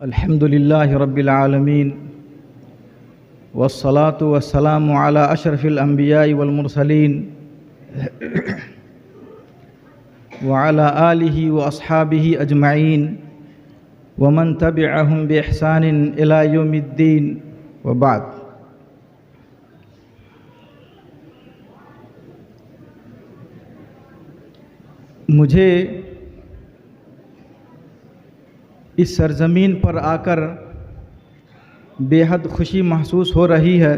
अल्हम्दुलिल्लाहि रब्बिल आलमीन वस्सलातु वस्सलामु अला अशरफिल अंबियाइ वल मुरसलीन व अला आलिहि व अस्हाबिहि अजमईन व मन तबिअहुम बि इहसानिन इला यौमिद्दीन व बाद। मुझे इस सरज़मीन पर आकर बेहद खुशी महसूस हो रही है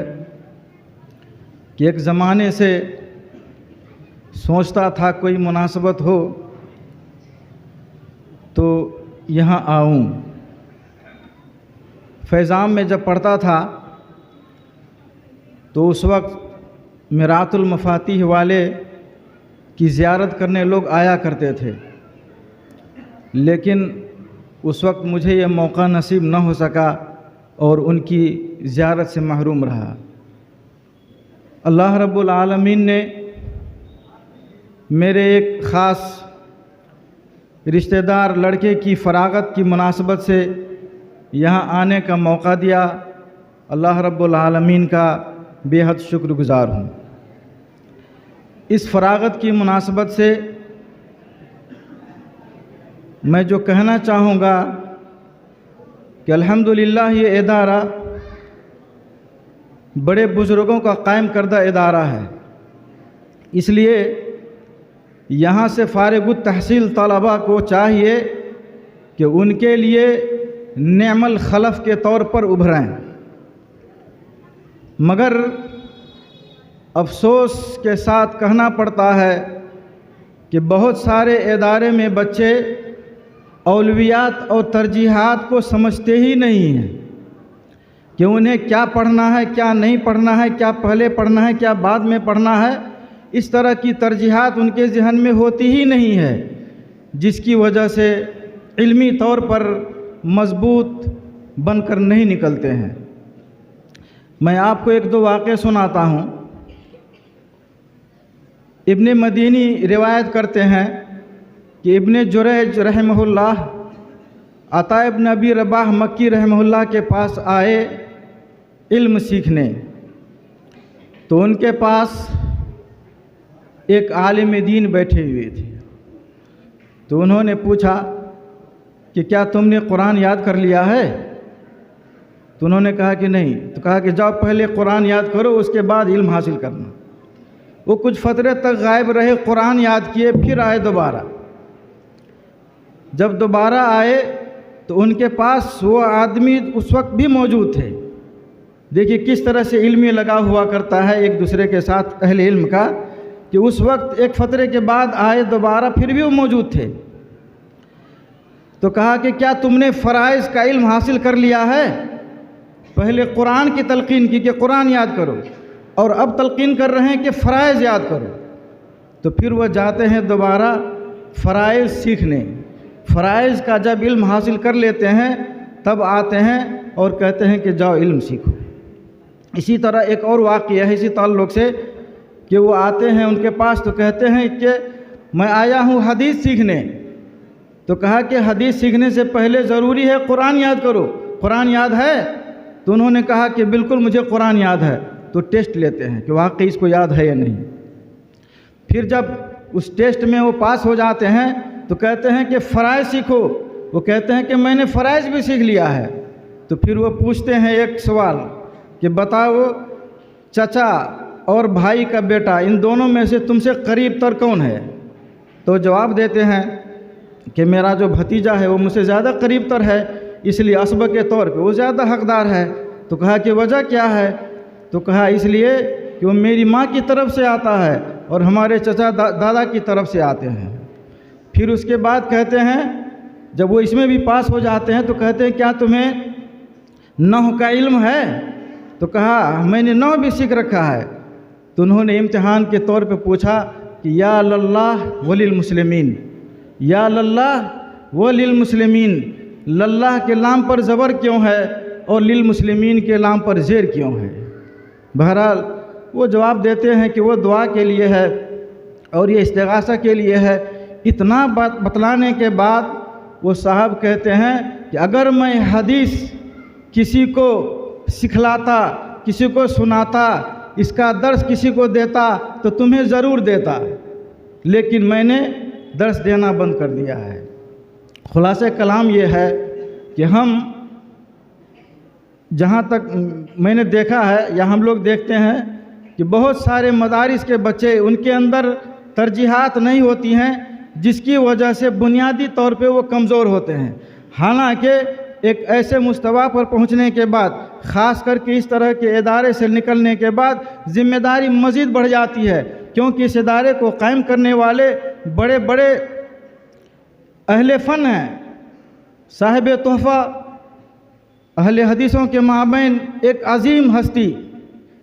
कि एक ज़माने से सोचता था कोई मुनासबत हो तो यहाँ आऊँ। फैज़ाम में जब पढ़ता था तो उस वक्त मिरातुल मफातिह वाले की ज़ियारत करने लोग आया करते थे, लेकिन उस वक्त मुझे यह मौका नसीब न हो सका और उनकी ज़ियारत से महरूम रहा। अल्लाह रब्बुल आलमीन ने मेरे एक ख़ास रिश्तेदार लड़के की फ़रागत की मुनासबत से यहाँ आने का मौका दिया। अल्लाह रब्बुल आलमीन का बेहद शुक्रगुज़ार हूँ। इस फ़रागत की मुनासबत से मैं जो कहना चाहूँगा कि अल्हम्दुलिल्लाह ये इदारा बड़े बुज़ुर्गों का कायम करदा इदारा है, इसलिए यहाँ से फ़ारिग़ुत तहसील तलबा को चाहिए कि उनके लिए नेमल खलफ़ के तौर पर उभरें। मगर अफ़सोस के साथ कहना पड़ता है कि बहुत सारे इदारे में बच्चे औलवियात और तरजीहात को समझते ही नहीं हैं कि उन्हें क्या पढ़ना है, क्या नहीं पढ़ना है, क्या पहले पढ़ना है, क्या बाद में पढ़ना है। इस तरह की तरजीहात उनके ज़हन में होती ही नहीं है, जिसकी वजह से इल्मी तौर पर मज़बूत बनकर नहीं निकलते हैं। मैं आपको एक दो वाक़े सुनाता हूँ। इब्ने मदीनी रिवायत करते हैं कि इब्ने जुरैज रहमहुल्लाह अता इब्न अबी रबाह मक्की रहमहुल्लाह के पास आए इल्म सीखने, तो उनके पास एक आलिम दीन बैठे हुए थे। तो उन्होंने पूछा कि क्या तुमने कुरान याद कर लिया है? तो उन्होंने कहा कि नहीं। तो कहा कि जाओ पहले कुरान याद करो, उसके बाद इल्म हासिल करना। वो कुछ फ़तरे तक गायब रहे, कुरान याद किए, फिर आए दोबारा। जब दोबारा आए तो उनके पास वो आदमी उस वक्त भी मौजूद थे। देखिए किस तरह से इल्मी लगा हुआ करता है एक दूसरे के साथ अहले इल्म का, कि उस वक्त एक फ़तरे के बाद आए दोबारा, फिर भी वो मौजूद थे। तो कहा कि क्या तुमने फ़राइज़ का इल्म हासिल कर लिया है? पहले कुरान की तलक़ीन की कि कुरान याद करो, और अब तलक़ीन कर रहे हैं कि फ़राइज़ याद करो। तो फिर वह जाते हैं दोबारा फ़राइज़ सीखने। फ़राइज़ का जब इल्म हासिल कर लेते हैं तब आते हैं और कहते हैं कि जाओ इल्म सीखो। इसी तरह एक और वाक़या है इसी ताल्लुक़ से कि वो आते हैं उनके पास, तो कहते हैं कि मैं आया हूँ हदीस सीखने। तो कहा कि हदीस सीखने से पहले ज़रूरी है कुरान याद करो, कुरान याद है? तो उन्होंने कहा कि बिल्कुल मुझे कुरान याद है। तो टेस्ट लेते हैं कि वाकई इसको याद है या नहीं। फिर जब उस टेस्ट में वो पास हो जाते हैं तो कहते हैं कि फ़राइज़ सीखो। वो कहते हैं कि मैंने फ़राइज़ भी सीख लिया है। तो फिर वो पूछते हैं एक सवाल कि बताओ चचा और भाई का बेटा, इन दोनों में से तुमसे करीब तर कौन है? तो जवाब देते हैं कि मेरा जो भतीजा है वो मुझसे ज़्यादा करीब तर है, इसलिए असब के तौर पे वो ज़्यादा हक़दार है। तो कहा कि वजह क्या है? तो कहा इसलिए कि वो मेरी माँ की तरफ से आता है और हमारे चचा दादा की तरफ से आते हैं। फिर उसके बाद कहते हैं जब वो इसमें भी पास हो जाते हैं तो कहते हैं क्या तुम्हें नहव का इल्म है? तो कहा मैंने नहव भी सीख रखा है। तो उन्होंने इम्तिहान के तौर पे पूछा कि या लल्लाह वलिल मुस्लिमीन, या लल्लाह वलिल मुस्लिमीन, लल्लाह के लाम पर ज़बर क्यों है और लिल मुस्लिमीन के लाम पर ज़ेर क्यों है? बहरहाल वो जवाब देते हैं कि वो दुआ के लिए है और ये इस्तिग़ासा के लिए है। इतना बात बतलाने के बाद वो साहब कहते हैं कि अगर मैं हदीस किसी को सिखलाता, किसी को सुनाता, इसका दर्स किसी को देता तो तुम्हें ज़रूर देता, लेकिन मैंने दर्स देना बंद कर दिया है। खुलासे कलाम ये है कि हम जहाँ तक मैंने देखा है या हम लोग देखते हैं कि बहुत सारे मदारिस के बच्चे, उनके अंदर तरजीहात नहीं होती हैं, जिसकी वजह से बुनियादी तौर पे वो कमज़ोर होते हैं। हालांकि एक ऐसे मुस्तवा पर पहुंचने के बाद, ख़ास करके इस तरह के इदारे से निकलने के बाद, ज़िम्मेदारी मज़ीद बढ़ जाती है, क्योंकि इस इदारे को कायम करने वाले बड़े बड़े अहले फ़न हैं, साहिब तोहफ़ा, अहले हदीसों के माबैन एक अजीम हस्ती,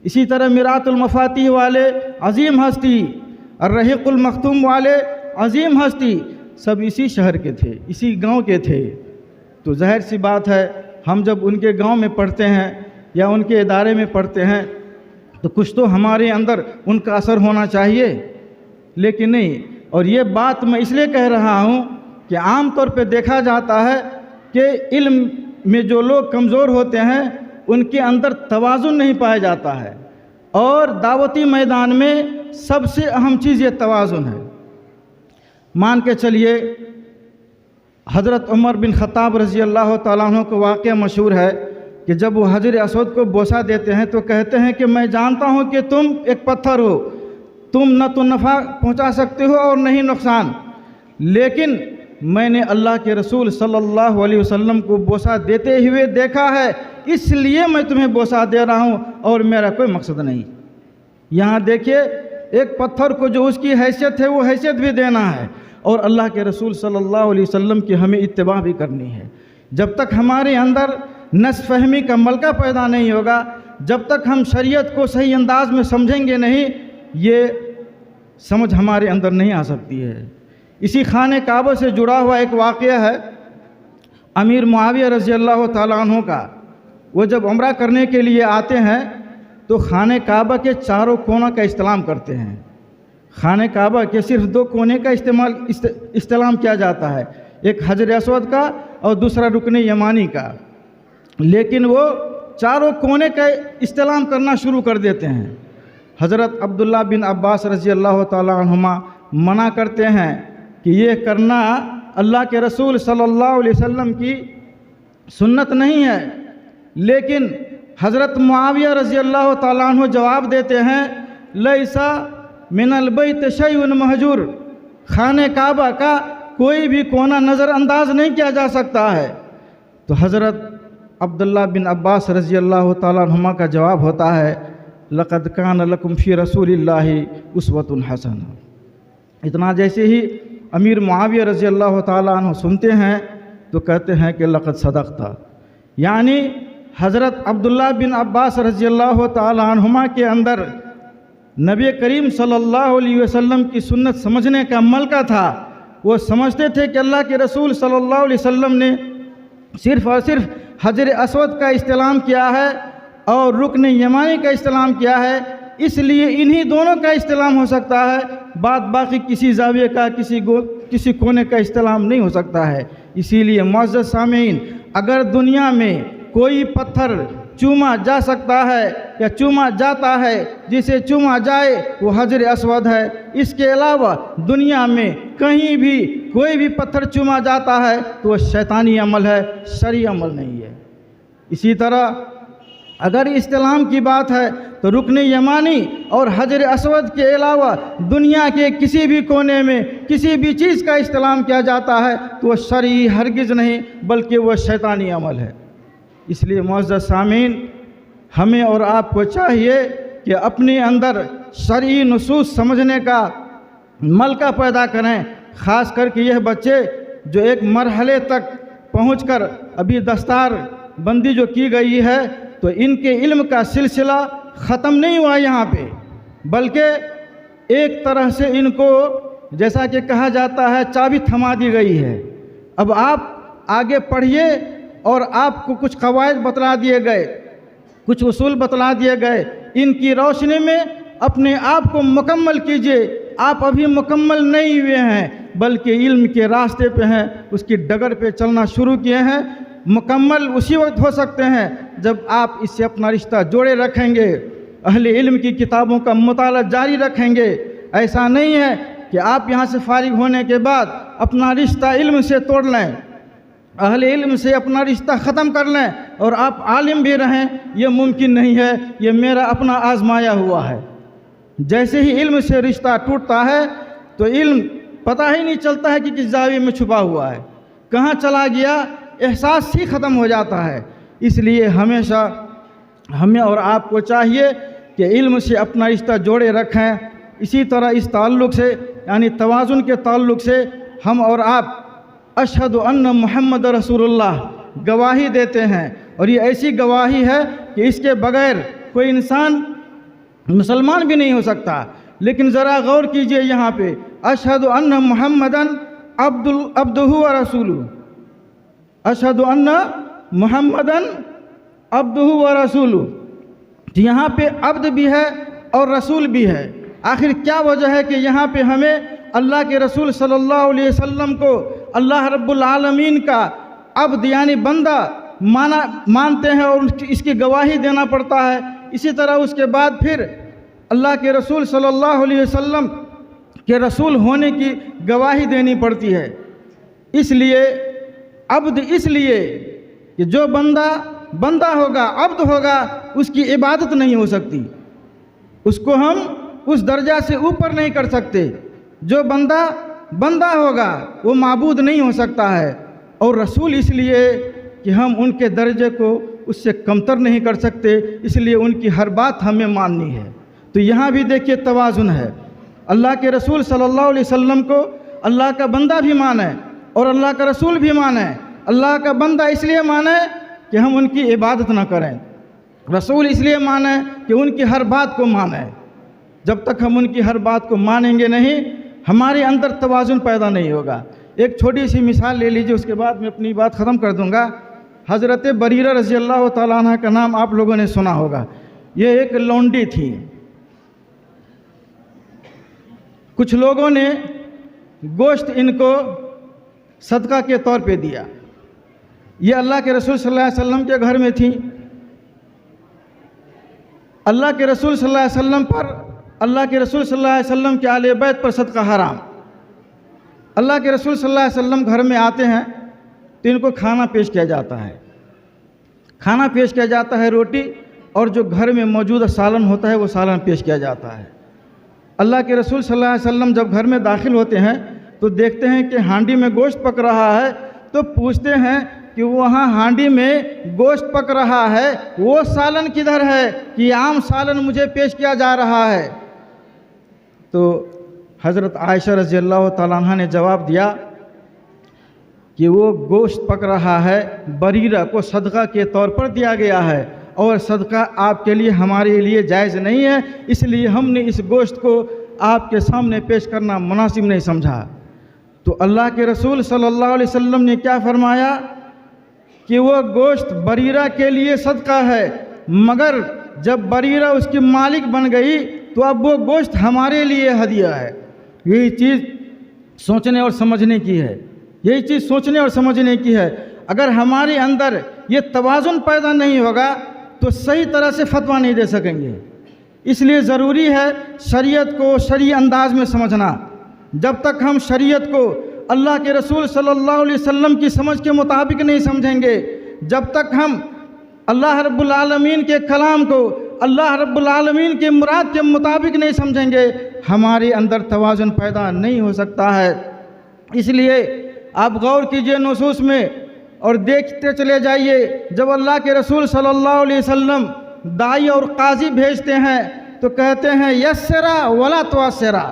इसी तरह मिरातुल मफातिह वाले अजीम हस्ती, और रहीकुल मखतूम वाले अजीम हस्ती, सब इसी शहर के थे, इसी गांव के थे। तो ज़ाहिर सी बात है, हम जब उनके गांव में पढ़ते हैं या उनके इदारे में पढ़ते हैं तो कुछ तो हमारे अंदर उनका असर होना चाहिए, लेकिन नहीं। और ये बात मैं इसलिए कह रहा हूँ कि आम तौर पे देखा जाता है कि इल्म में जो लोग कमज़ोर होते हैं उनके अंदर तवाज़ुन नहीं पाया जाता है, और दावती मैदान में सबसे अहम चीज़ ये तवाज़ुन है। मान के चलिए, हज़रत उमर बिन ख़त्ताब रज़ी अल्लाह तआला अन्हु का वाक़या मशहूर है कि जब वो हजर असवद को बोसा देते हैं तो कहते हैं कि मैं जानता हूँ कि तुम एक पत्थर हो, तुम न तो नफ़ा पहुँचा सकते हो और नहीं नुकसान, लेकिन मैंने अल्लाह के रसूल सल्लल्लाहु अलैहि वसल्लम को बोसा देते हुए देखा है, इसलिए मैं तुम्हें बोसा दे रहा हूँ और मेरा कोई मकसद नहीं। यहाँ देखिए, एक पत्थर को जो उसकी हैसियत है वो हैसियत भी देना है, और अल्लाह के रसूल सल्लल्लाहु अलैहि वसल्लम की हमें इत्तिबा भी करनी है। जब तक हमारे अंदर नस्फ़हमी का मलका पैदा नहीं होगा, जब तक हम शरीयत को सही अंदाज में समझेंगे नहीं, ये समझ हमारे अंदर नहीं आ सकती है। इसी खाने काबा से जुड़ा हुआ एक वाक़या है अमीर मुआविया रज़ी अल्लाह ताला अन्हु का। वो जब उम्रा करने के लिए आते हैं तो खाने काबा के चारों कोनों का इस्तेलाम करते हैं। खाने काबा के सिर्फ दो कोने का इस्तेलाम किया जाता है, एक हजर असवद का और दूसरा रुकन यमानी का, लेकिन वो चारों कोने का इस्तेलाम करना शुरू कर देते हैं। हज़रत अब्दुल्ला बिन अब्बास रज़ी अल्लाह ताला अन्हुमा मना करते हैं कि ये करना अल्लाह के रसूल सल्लल्लाहु अलैहि वसल्लम की सुन्नत नहीं है, लेकिन हज़रत मुआविया रज़ी अल्लाह ताला अन्हु जवाब देते हैं, लैसा मिनल बैत शैउन महजूर, खाने काबा का कोई भी कोना नज़रअंदाज नहीं किया जा सकता है। तो हज़रत अब्दुल्ला बिन अब्बास रज़ी अल्लाह ताला अन्हुमा का जवाब होता है, लक़द कान लकुम फ़ी रसूलिल्लाहि उस्वतुन हसना। इतना जैसे ही अमीर मुआविया रज़ी अल्लाह ताला अन्हु सुनते हैं तो कहते हैं कि लक़द सदक़ता, यानी हज़रत अब्दुल्ला बिन अब्बास रज़ी अल्लाह ताला अन्हुमा के अंदर नबी करीम सल्लल्लाहु अलैहि वसल्लम की सुन्नत समझने का मलका था। वो समझते थे कि अल्लाह के रसूल सल्लल्लाहु अलैहि वसल्लम ने सिर्फ़ और सिर्फ हजर असवद का इस्तेलाम किया है और रुकन यमानी का इस्तेलाम किया है, इसलिए इन्हीं दोनों का इस्तेलाम हो सकता है, बाकी किसी जाविये का, किसी कोने का इस्तेलाम नहीं हो सकता है। इसीलिए मुअज़्ज़ज़ सामीन, अगर दुनिया में कोई पत्थर चूमा जा सकता है या चूमा जाता है, जिसे चूमा जाए वो हजर असवद है, इसके अलावा दुनिया में कहीं भी कोई भी पत्थर चूमा जाता है तो वह शैतानी अमल है, शरई अमल नहीं है। इसी तरह अगर इस्तेलाम की बात है तो रुकन यमानी और हजर असवद के अलावा दुनिया के किसी भी कोने में किसी भी चीज़ का इस्तेलाम किया जाता है तो वह शरई हरगिज़ नहीं, बल्कि वह शैतानी अमल है। इसलिए मुअज़्ज़ज़ सामीन, हमें और आपको चाहिए कि अपने अंदर शरई नुसूस समझने का मलका पैदा करें। ख़ास करके यह बच्चे जो एक मरहले तक पहुंचकर अभी दस्तार बंदी जो की गई है तो इनके इल्म का सिलसिला ख़त्म नहीं हुआ यहाँ पे, बल्कि एक तरह से इनको जैसा कि कहा जाता है चाबी थमा दी गई है। अब आप आगे पढ़िए और आपको कुछ कवायद बतला दिए गए, कुछ उसूल बतला दिए गए, इनकी रोशनी में अपने आप को मुकम्मल कीजिए। आप अभी मुकम्मल नहीं हुए हैं, बल्कि इल्म के रास्ते पे हैं, उसकी डगर पे चलना शुरू किए हैं। मुकम्मल उसी वक्त हो सकते हैं जब आप इससे अपना रिश्ता जोड़े रखेंगे, अहले इल्म की किताबों का मुताला जारी रखेंगे। ऐसा नहीं है कि आप यहाँ से फारिग होने के बाद अपना रिश्ता इल्म से तोड़ लें, अहले इल्म से अपना रिश्ता ख़त्म कर लें और आप आलिम भी रहें, ये मुमकिन नहीं है। ये मेरा अपना आजमाया हुआ है। जैसे ही इल्म से रिश्ता टूटता है तो इल्म पता ही नहीं चलता है कि किस जाविये में छुपा हुआ है, कहाँ चला गया, एहसास ही ख़त्म हो जाता है। इसलिए हमेशा हमें और आपको चाहिए कि इल्म से अपना रिश्ता जोड़े रखें। इसी तरह इस ताल्लुक़ से यानी तवाज़ुन के ताल्लुक़ से हम और आप अशहदु अन्न मुहम्मद रसूलुल्लाह गवाही देते हैं, और ये ऐसी गवाही है कि इसके बग़ैर कोई इंसान मुसलमान भी नहीं हो सकता। लेकिन ज़रा गौर कीजिए यहाँ पे, अशहदु अन्न मुहम्मदन अब्दुहु व रसूलुहु, अशहदु अन्न मुहम्मदन अब्दुहु व रसूलुहु। तो यहाँ पे अब्द भी है और रसूल भी है। आखिर क्या वजह है कि यहाँ पे हमें अल्लाह के रसूल सल्लल्लाहु अलैहि वसल्लम को अल्लाह रब्बुल आलमीन का अब्द यानी बंदा मानते हैं और इसकी गवाही देना पड़ता है। इसी तरह उसके बाद फिर अल्लाह के रसूल सल्लल्लाहु अलैहि वसल्लम के रसूल होने की गवाही देनी पड़ती है। इसलिए अब्द इसलिए कि जो बंदा होगा, अब्द होगा, उसकी इबादत नहीं हो सकती, उसको हम उस दर्जा से ऊपर नहीं कर सकते। जो बंदा होगा वो माबूद नहीं हो सकता है। और रसूल इसलिए कि हम उनके दर्जे को उससे कमतर नहीं कर सकते, इसलिए उनकी हर बात हमें माननी है। तो यहाँ भी देखिए तवाज़ुन है। अल्लाह के रसूल सल्लल्लाहु अलैहि वसल्लम को अल्लाह का बंदा भी माने और अल्लाह का रसूल भी माने। अल्लाह का बंदा इसलिए माने कि हम उनकी इबादत ना करें, रसूल इसलिए माने कि उनकी हर बात को माने। जब तक हम उनकी हर बात को मानेंगे नहीं, हमारे अंदर तवाज़ुन पैदा नहीं होगा। एक छोटी सी मिसाल ले लीजिए, उसके बाद मैं अपनी बात ख़त्म कर दूँगा। हज़रत बरीरा रज़ी अल्लाह तआला अन्हा का नाम आप लोगों ने सुना होगा। ये एक लौंडी थी। कुछ लोगों ने गोश्त इनको सदका के तौर पे दिया। ये अल्लाह के रसूल सल्लल्लाहु अलैहि वसल्लम के घर में थी। अल्लाह के रसूल सल्लल्लाहु अलैहि वसल्लम पर, अल्लाह के रसूल सल्लल्लाहु अलैहि वसल्लम के आले बैत पर सदका हराम। अल्लाह के रसूल सल्लल्लाहु अलैहि वसल्लम घर में आते हैं तो इनको खाना पेश किया जाता है। खाना पेश किया जाता है, रोटी और जो घर में मौजूद सालन होता है वो सालन पेश किया जाता है। अल्लाह के रसूल सल्लल्लाहु अलैहि वसल्लम जब घर में दाखिल होते हैं तो देखते हैं कि हांडी में गोश्त पक रहा है, तो पूछते हैं कि वहाँ हांडी में गोश्त पक रहा है, वो सालन किधर है कि आम सालन मुझे पेश किया जा रहा है। तो हज़रत आयशा रज़ी अल्लाह तआला अन्हा ने जवाब दिया कि वो गोश्त पक रहा है, बरीरा को सदका के तौर पर दिया गया है और सदका आपके लिए हमारे लिए जायज़ नहीं है, इसलिए हमने इस गोश्त को आपके सामने पेश करना मुनासिब नहीं समझा। तो अल्लाह के रसूल सल्लल्लाहु अलैहि वसल्लम ने क्या फरमाया कि वो गोश्त बरीरा के लिए सदका है, मगर जब बरीरा उसकी मालिक बन गई तो अब वो गोश्त हमारे लिए हदिया है। यही चीज़ सोचने और समझने की है, यही चीज़ सोचने और समझने की है। अगर हमारे अंदर ये तवाज़ुन पैदा नहीं होगा तो सही तरह से फतवा नहीं दे सकेंगे। इसलिए ज़रूरी है शरीयत को शरई अंदाज में समझना। जब तक हम शरीयत को अल्लाह के रसूल सल्लल्लाहु अलैहि वसल्लम की समझ के मुताबिक नहीं समझेंगे, जब तक हम अल्लाह रब्बुल आलमीन के कलाम को अल्लाह रब्बुल आलमीन के मुराद के मुताबिक नहीं समझेंगे, हमारे अंदर तवाज़ुन पैदा नहीं हो सकता है। इसलिए आप गौर कीजिए नुसूस में और देखते चले जाइए। जब अल्लाह के रसूल सल्लल्लाहु अलैहि वसल्लम दाई और काजी भेजते हैं तो कहते हैं यस्सरा वला तुअस्सिरा,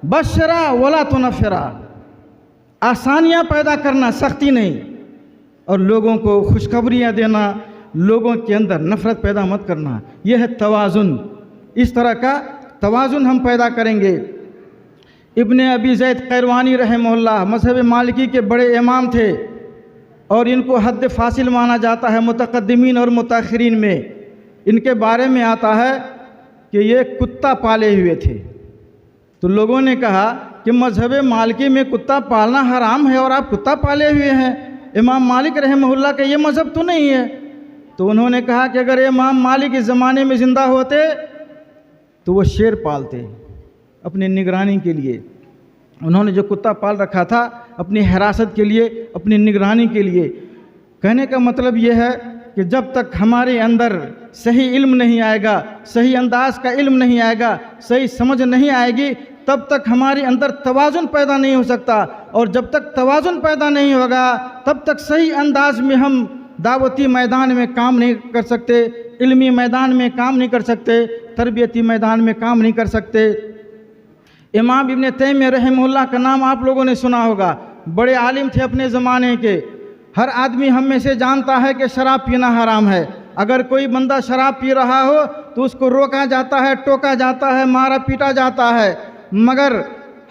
बशरा वला तुनफ़िरा, आसानियाँ पैदा करना, सख्ती नहीं, और लोगों को खुशखबरियाँ देना, लोगों के अंदर नफ़रत पैदा मत करना। यह है तवाज़ुन। इस तरह का तवाज़ुन हम पैदा करेंगे। इब्ने अबी ज़ैद क़ैरवानी रहमहुल्लाह मज़हब मालिकी के बड़े इमाम थे और इनको हद फासिल माना जाता है मुतक़द्दिमीन और मुताख़िरीन में। इनके बारे में आता है कि ये कुत्ता पाले हुए थे। तो लोगों ने कहा कि मज़हब मालिकी में कुत्ता पालना हराम है और आप कुत्ता पाले हुए हैं। इमाम मालिक रहमहुल्लाह का ये मज़हब तो नहीं है। तो उन्होंने कहा कि अगर इमाम मालिक इस ज़माने में ज़िंदा होते तो वो शेर पालते अपनी निगरानी के लिए। उन्होंने जो कुत्ता पाल रखा था अपनी हिरासत के लिए, अपनी निगरानी के लिए। कहने का मतलब ये है कि जब तक हमारे अंदर सही इल्म नहीं आएगा, सही अंदाज का इल्म नहीं आएगा, सही समझ नहीं आएगी, तब तक हमारे अंदर तवाज़ुन पैदा नहीं हो सकता। और जब तक तवाज़ुन पैदा नहीं होगा तब तक सही अंदाज में हम दावती मैदान में काम नहीं कर सकते, इल्मी मैदान में काम नहीं कर सकते, तरबियती मैदान में काम नहीं कर सकते। इमाम इब्न तैमिया रहमहुल्लाह का नाम आप लोगों ने सुना होगा। बड़े आलिम थे अपने ज़माने के। हर आदमी हम में से जानता है कि शराब पीना हराम है। अगर कोई बंदा शराब पी रहा हो तो उसको रोका जाता है, टोका जाता है, मारा पीटा जाता है। मगर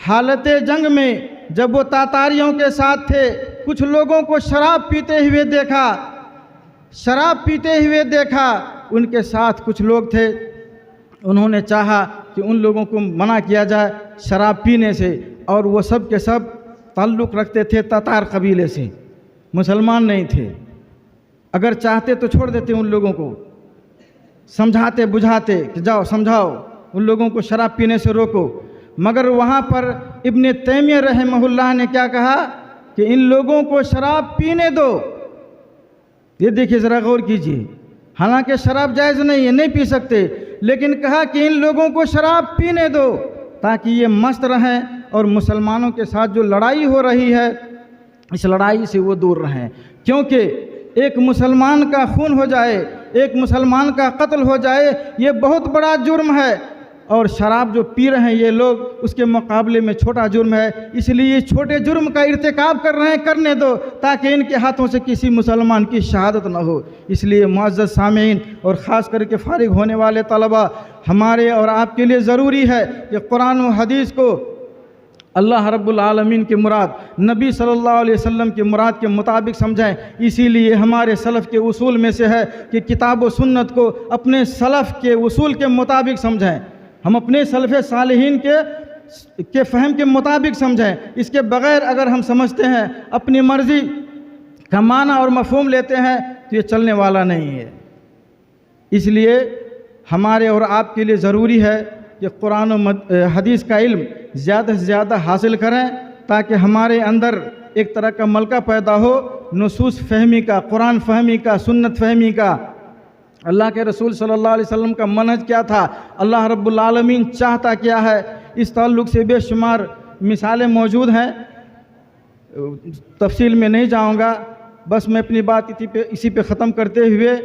हालत जंग में जब वो तातारियों के साथ थे, कुछ लोगों को शराब पीते हुए देखा, उनके साथ कुछ लोग थे, उन्होंने चाहा कि उन लोगों को मना किया जाए शराब पीने से। और वो सब के सब ताल्लुक़ रखते थे तातार कबीले से, मुसलमान नहीं थे। अगर चाहते तो छोड़ देते उन लोगों को, समझाते बुझाते कि जाओ समझाओ उन लोगों को शराब पीने से रोको। मगर वहाँ पर इब्न तैमिया रहमहुल्लाह ने क्या कहा कि इन लोगों को शराब पीने दो। ये देखिए ज़रा गौर कीजिए, हालांकि शराब जायज़ नहीं है, नहीं पी सकते, लेकिन कहा कि इन लोगों को शराब पीने दो ताकि ये मस्त रहें और मुसलमानों के साथ जो लड़ाई हो रही है इस लड़ाई से वो दूर रहें। क्योंकि एक मुसलमान का खून हो जाए, एक मुसलमान का कत्ल हो जाए, ये बहुत बड़ा जुर्म है। और शराब जो पी रहे हैं ये लोग उसके मुकाबले में छोटा जुर्म है। इसलिए छोटे जुर्म का इर्तिकाब कर रहे हैं, करने दो ताकि इनके हाथों से किसी मुसलमान की शहादत न हो। इसलिए मुअज़्ज़ज़ सामीन और ख़ास करके फ़ारिग होने वाले तलबा, हमारे और आपके लिए ज़रूरी है कि कुरान व हदीस को अल्लाह रब्बुल आलमीन की मुराद, नबी सल्लल्लाहु अलैहि वसल्लम की मुराद के मुताबिक समझें। इसीलिए हमारे सलफ़ के उसूल में से है कि किताब व सुन्नत को अपने सलफ़ के उसूल के मुताबिक समझें। हम अपने सलफ़े सालिहीन के फ़हम के मुताबिक समझें। इसके बग़ैर अगर हम समझते हैं, अपनी मर्ज़ी का माना और मफ़हूम लेते हैं तो ये चलने वाला नहीं है। इसलिए हमारे और आपके लिए ज़रूरी है कि कुरान और हदीस का इल्म ज़्यादा से ज़्यादा हासिल करें ताकि हमारे अंदर एक तरह का मलका पैदा हो, नुसूस फ़हमी का, कुरान फ़हमी का, सुन्नत फ़हमी का। अल्लाह के रसूल सल्लल्लाहु अलैहि वसल्लम का मनहज क्या था, अल्लाह रब्बुल आलमीन चाहता क्या है, इस ताल्लुक़ से बेशुमार मिसालें मौजूद हैं। तफसील में नहीं जाऊंगा, बस मैं अपनी बात इसी पे ख़त्म करते हुए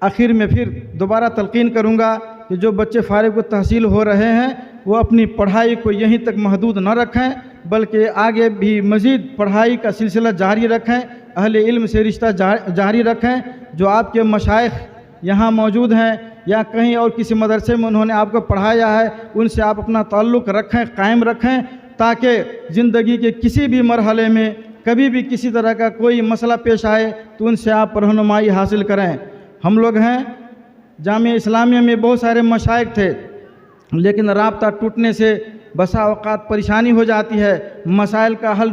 आखिर में फिर दोबारा तलक़ीन करूंगा कि जो बच्चे फ़ारिग़ तहसील हो रहे हैं वो अपनी पढ़ाई को यहीं तक महदूद न रखें, बल्कि आगे भी मज़ीद पढ़ाई का सिलसिला जारी रखें, अहले इल्म से रिश्ता जारी रखें। जो आपके मशाइख़ यहाँ मौजूद हैं या कहीं और किसी मदरसे में उन्होंने आपको पढ़ाया है, उनसे आप अपना ताल्लुक़ रखें, कायम रखें, ताकि ज़िंदगी के किसी भी मरहले में कभी भी किसी तरह का कोई मसला पेश आए तो उनसे आप रहनुमाई हासिल करें। हम लोग हैं जामिया इस्लामिया में बहुत सारे मशाइख़ थे, लेकिन राब्ता टूटने से बसा औक़ात परेशानी हो जाती है। मसाइल का हल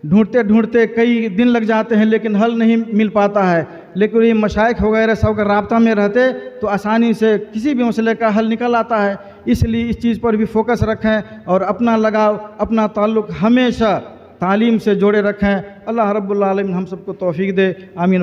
ढूंढते कई दिन लग जाते हैं लेकिन हल नहीं मिल पाता है। लेकिन ये मशाइख़ वगैरह सब अगर राब्ता में रहते तो आसानी से किसी भी मसले का हल निकल आता है। इसलिए इस चीज़ पर भी फोकस रखें और अपना लगाव, अपना ताल्लुक़ हमेशा तालीम से जोड़े रखें। अल्लाह रब्बुल आलमीन हम सबको तौफ़ीक़ दे, आमीन।